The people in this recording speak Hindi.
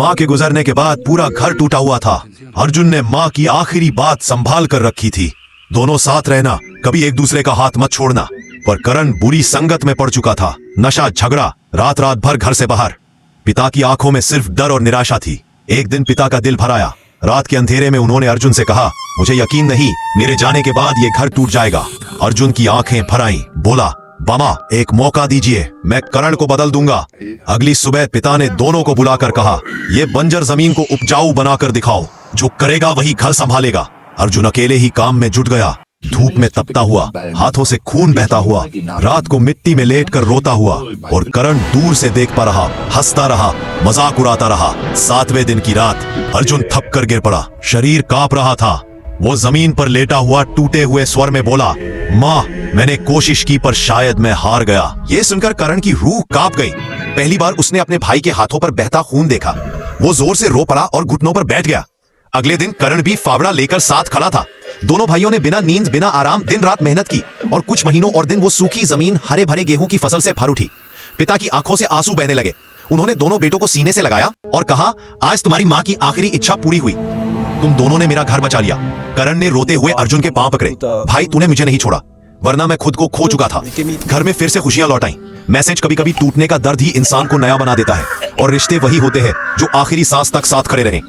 माँ के गुजरने के बाद पूरा घर टूटा हुआ था। अर्जुन ने माँ की आखिरी बात संभाल कर रखी थी, दोनों साथ रहना, कभी एक दूसरे का हाथ मत छोड़ना। पर करण बुरी संगत में पड़ चुका था, नशा, झगड़ा, रात रात भर घर से बाहर। पिता की आंखों में सिर्फ डर और निराशा थी। एक दिन पिता का दिल भर आया। रात के अंधेरे में उन्होंने अर्जुन से कहा, मुझे यकीन नहीं मेरे जाने के बाद ये घर टूट जाएगा। अर्जुन की आंखें भर आईं, बोला, बाबा एक मौका दीजिए, मैं करण को बदल दूंगा। अगली सुबह पिता ने दोनों को बुलाकर कहा, ये बंजर जमीन को उपजाऊ बनाकर दिखाओ, जो करेगा वही घर संभालेगा। अर्जुन अकेले ही काम में जुट गया, धूप में तपता हुआ, हाथों से खून बहता हुआ, रात को मिट्टी में लेटकर रोता हुआ। और करण दूर से देखता रहा, हंसता रहा, मजाक उड़ाता रहा। 7वें दिन की रात अर्जुन थक कर गिर पड़ा, शरीर कांप रहा था। वो जमीन पर लेटा हुआ टूटे हुए स्वर में बोला, माँ मैंने कोशिश की पर शायद मैं हार गया। ये सुनकर करण की रूह कांप गई। पहली बार उसने अपने भाई के हाथों पर बहता खून देखा। वो जोर से रो पड़ा और घुटनों पर बैठ गया। अगले दिन करण भी फावड़ा लेकर साथ खड़ा था। दोनों भाइयों ने बिना नींद बिना आराम दिन रात मेहनत की और कुछ महीनों और दिन वो सूखी जमीन हरे भरे गेहूं की फसल से भर उठी। पिता की आंखों से आंसू बहने लगे। उन्होंने दोनों बेटों को सीने से लगाया और कहा, आज तुम्हारी माँ की आखिरी इच्छा पूरी हुई, तुम दोनों ने मेरा घर बचा लिया। करण ने रोते हुए अर्जुन के पांव पकड़े, भाई तूने मुझे नहीं छोड़ा, वरना मैं खुद को खो चुका था। घर में फिर से खुशियां लौट आईं। मैसेज, कभी कभी टूटने का दर्द ही इंसान को नया बना देता है और रिश्ते वही होते हैं जो आखिरी सांस तक साथ खड़े रहे।